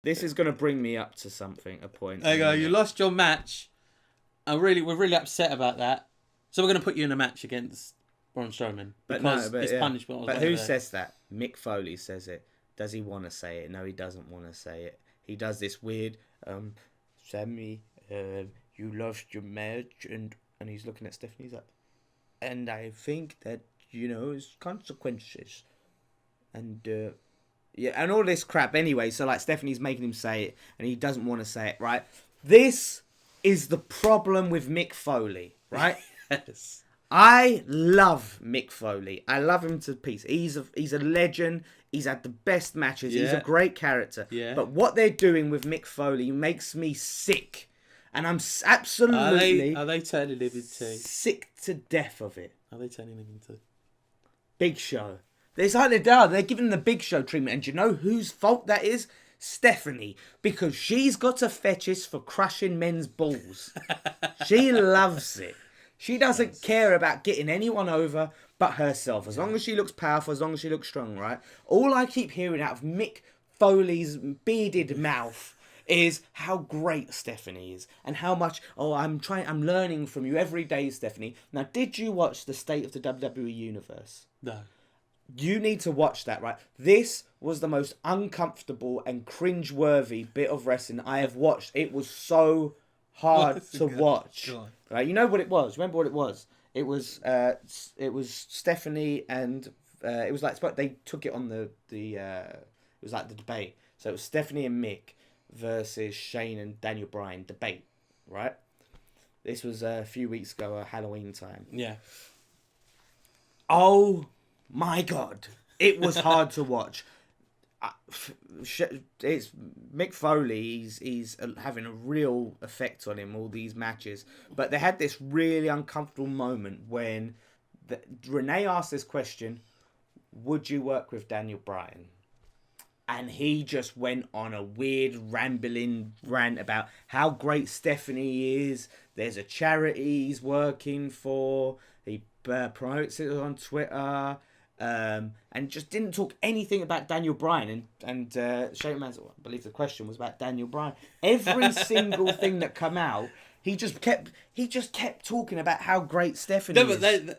This is going to bring me up to something, a point. There you go. You lost your match. We're really upset about that. So we're going to put you in a match against Braun Strowman because it's punishment. But who says that? Mick Foley says it. Does he want to say it? No, he doesn't want to say it. He does this weird, Sammy, you lost your match, and he's looking at Stephanie. He's like, and I think that, it's consequences. And, yeah, and all this crap anyway. So, like, Stephanie's making him say it, and he doesn't want to say it, right? This is the problem with Mick Foley, right? Yes. I love Mick Foley. I love him to pieces. He's a legend. He's had the best matches. Yeah. He's a great character. Yeah. But what they're doing with Mick Foley makes me sick. And I'm absolutely... Are they turning him into... sick to death of it. Are they turning him into... Big Show. It's like they're giving the Big Show treatment. And do you know whose fault that is? Stephanie. Because she's got a fetish for crushing men's balls. She loves it. She doesn't care about getting anyone over but herself. As long as she looks powerful, as long as she looks strong, right? All I keep hearing out of Mick Foley's bearded mouth is how great Stephanie is. And how much, I'm learning from you every day, Stephanie. Now, did you watch the State of the WWE Universe? No. You need to watch that, right? This was the most uncomfortable and cringe-worthy bit of wrestling I have watched. It was so hard to watch. Right? You know what it was? Remember what it was? It was Stephanie and it was like they took it on it was like the debate. So it was Stephanie and Mick versus Shane and Daniel Bryan debate, right? This was a few weeks ago, Halloween time. Yeah. Oh my God, it was hard to watch. It's Mick Foley. He's having a real effect on him, all these matches. But they had this really uncomfortable moment when Renee asked this question: would you work with Daniel Bryan? And he just went on a weird rambling rant about how great Stephanie is. There's a charity he's working for. He promotes it on Twitter. And just didn't talk anything about Daniel Bryan. And Shane McMahon, I believe the question was about Daniel Bryan. Every single thing that come out, he just kept talking about how great Stephanie is.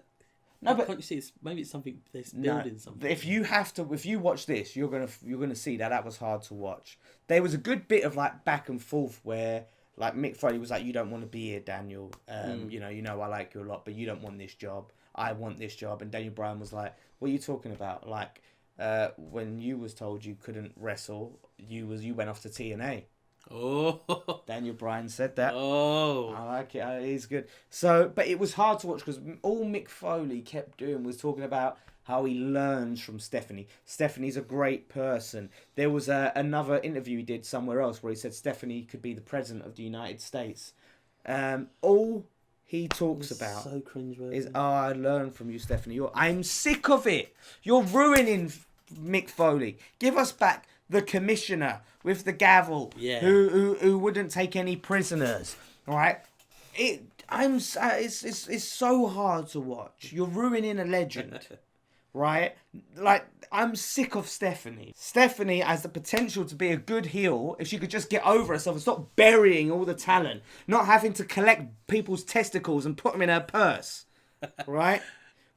But can't you see? Maybe it's something they're building something. If you watch this, you're gonna see that was hard to watch. There was a good bit of like back and forth where like Mick Foley was like, "You don't want to be here, Daniel. You know I like you a lot, but you don't want this job. I want this job." And Daniel Bryan was like, "What are you talking about? Like, when you was told you couldn't wrestle, you went off to TNA." Oh, Daniel Bryan said that. Oh, I like it. He's good. So, but it was hard to watch because all Mick Foley kept doing was talking about how he learns from Stephanie. Stephanie's a great person. There was another interview he did somewhere else where he said Stephanie could be the president of the United States. All he talks about so cringeworthy. Is, I learned from you, Stephanie. I'm sick of it. You're ruining Mick Foley. Give us back the commissioner with the gavel, who wouldn't take any prisoners. All right, it's so hard to watch. You're ruining a legend, right? Like, I'm sick of Stephanie. Stephanie has the potential to be a good heel if she could just get over herself and stop burying all the talent, not having to collect people's testicles and put them in her purse, right?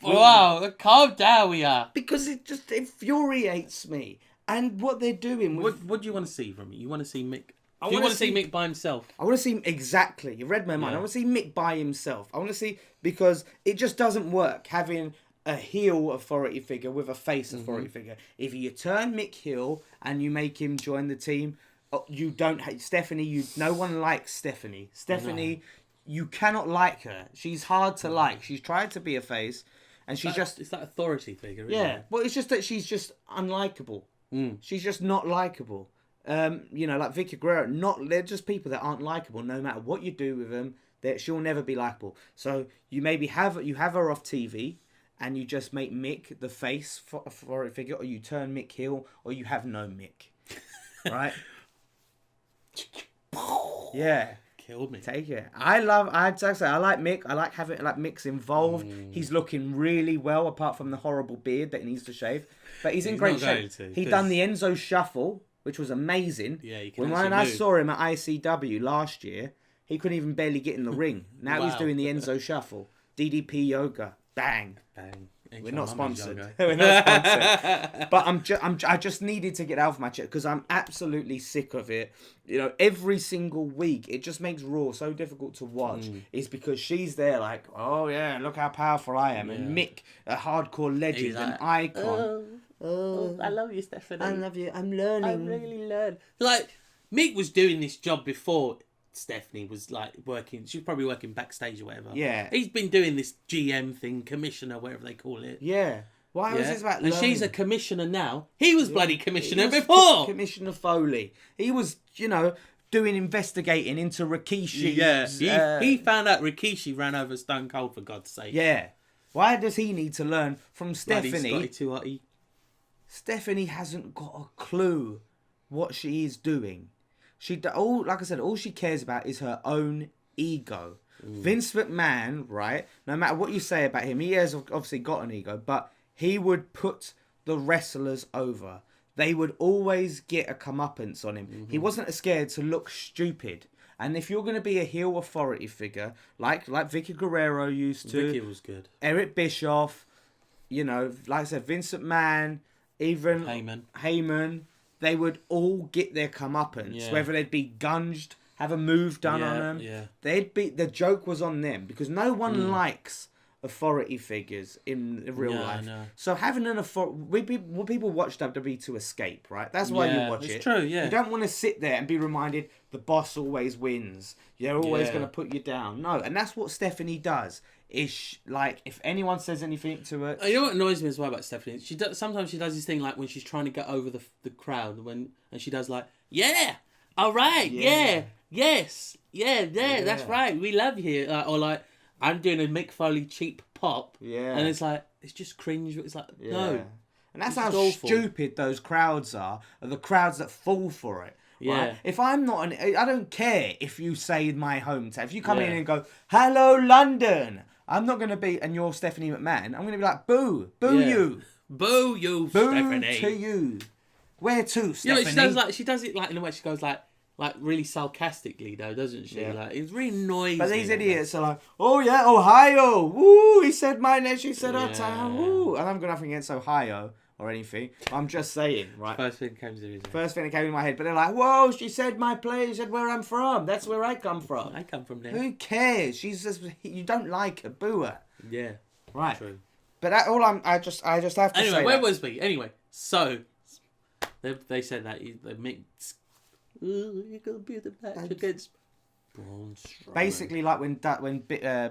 Wow, calm down, we are. Because it just infuriates me. And what they're doing with... What do you want to see from me? You want to see Mick... Do you want to see Mick by himself? I want to see... Exactly. You read my mind. Yeah. I want to see Mick by himself. I want to see... Because it just doesn't work having a heel authority figure with a face authority figure. If you turn Mick heel and you make him join the team, you don't hate Stephanie. No one likes Stephanie. Stephanie, you cannot like her. She's hard to like. She's tried to be a face and she's just... It's that authority figure, isn't it? Well, it's just that she's just unlikable. She's just not likable. Like Vicky Guerrero, they're just people that aren't likable. No matter what you do with them, she'll never be likable. So you maybe have her off TV, and you just make Mick the face for a figure, or you turn Mick heel, or you have no Mick, right? Yeah, killed me. Take it. I like Mick. I like Mick's involved. He's looking really well, apart from the horrible beard that he needs to shave. But he's in great shape. He done the Enzo Shuffle, which was amazing. Yeah, you can when I saw him at ICW last year, he couldn't even barely get in the ring. Now he's doing the Enzo Shuffle, DDP Yoga, bang. We're not sponsored. We're not sponsored. But I just needed to get out of my chest because I'm absolutely sick of it. You know, every single week it just makes Raw so difficult to watch. Is because she's there like, oh yeah, look how powerful I am, and Mick, a hardcore legend, an icon. Oh, I love you, Stephanie. I love you. I'm learning. I really learned. Like Mick was doing this job before Stephanie was like working. She was probably working backstage or whatever. Yeah. He's been doing this GM thing, commissioner, whatever they call it. Yeah. Why was this about learning? And she's a commissioner now. He was bloody commissioner before. Commissioner Foley. He was, doing investigating into Rikishi. Yeah. He found out Rikishi ran over Stone Cold, for God's sake. Yeah. Why does he need to learn from Stephanie? Stephanie hasn't got a clue what she is doing. Like I said, all she cares about is her own ego. Vince McMahon, right? No matter what you say about him, he has obviously got an ego, but he would put the wrestlers over. They would always get a comeuppance on him. He wasn't scared to look stupid. And if you're going to be a heel authority figure, like Vicky Guerrero used to, Vicky was good. Eric Bischoff, like I said, Vince McMahon, even Heyman, they would all get their comeuppance, whether they'd be gunged, have a move done on them. Yeah. The joke was on them because no one likes authority figures in real life. No. So having an authority, people watch WWE to escape, right? That's why you watch it. It's true, yeah. You don't want to sit there and be reminded the boss always wins. They're always going to put you down. No, and that's what Stephanie does. Is like if anyone says anything to her, you know what annoys me as well about Stephanie? Sometimes she does this thing like when she's trying to get over the crowd and she does like, yeah, all right, yeah, yes, yeah, that's right, we love you, or like I'm doing a Mick Foley cheap pop, and it's like it's just cringe. It's like no, and that's how stupid those crowds are the crowds that fall for it. Yeah. Right? If I'm not I don't care if you say my hometown. If you come in and go, hello London, I'm not going to be, and you're Stephanie McMahon, I'm going to be like, boo you. Boo you, boo Stephanie. To you. Where to, Stephanie? She does it like in a way she goes like really sarcastically though, doesn't she? Yeah. Like, it's really noisy. But these idiots are like, oh yeah, Ohio, woo, he said my name, she said our town, woo. And I've got nothing against Ohio or anything. I'm just saying, right? First thing that came in my head. But they're like, whoa, she said my place, she said where I'm from. That's where I come from. I come from there. Who cares? She's just, you don't like her, boo her. Yeah. Right. True. But I just have to say anyway, where was we? Anyway, so they said that they mixed. You're gonna be the match against Braun Strowman. Basically, like when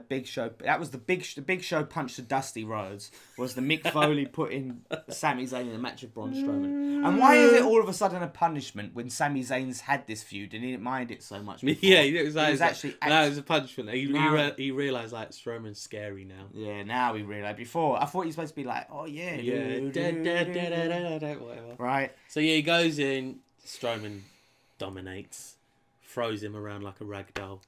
Big Show, that was the Big Show punched to Dusty Rhodes, was the Mick Foley putting Sami Zayn in a match with Braun Strowman. And why is it all of a sudden a punishment when Sami Zayn's had this feud and he didn't mind it so much before? Yeah, it was actually no, it was a punishment. He realised like Strowman's scary now. Yeah, now he realised. Before I thought he was supposed to be like, oh yeah, whatever. Right. So he goes in. Strowman dominates, throws him around like a rag doll.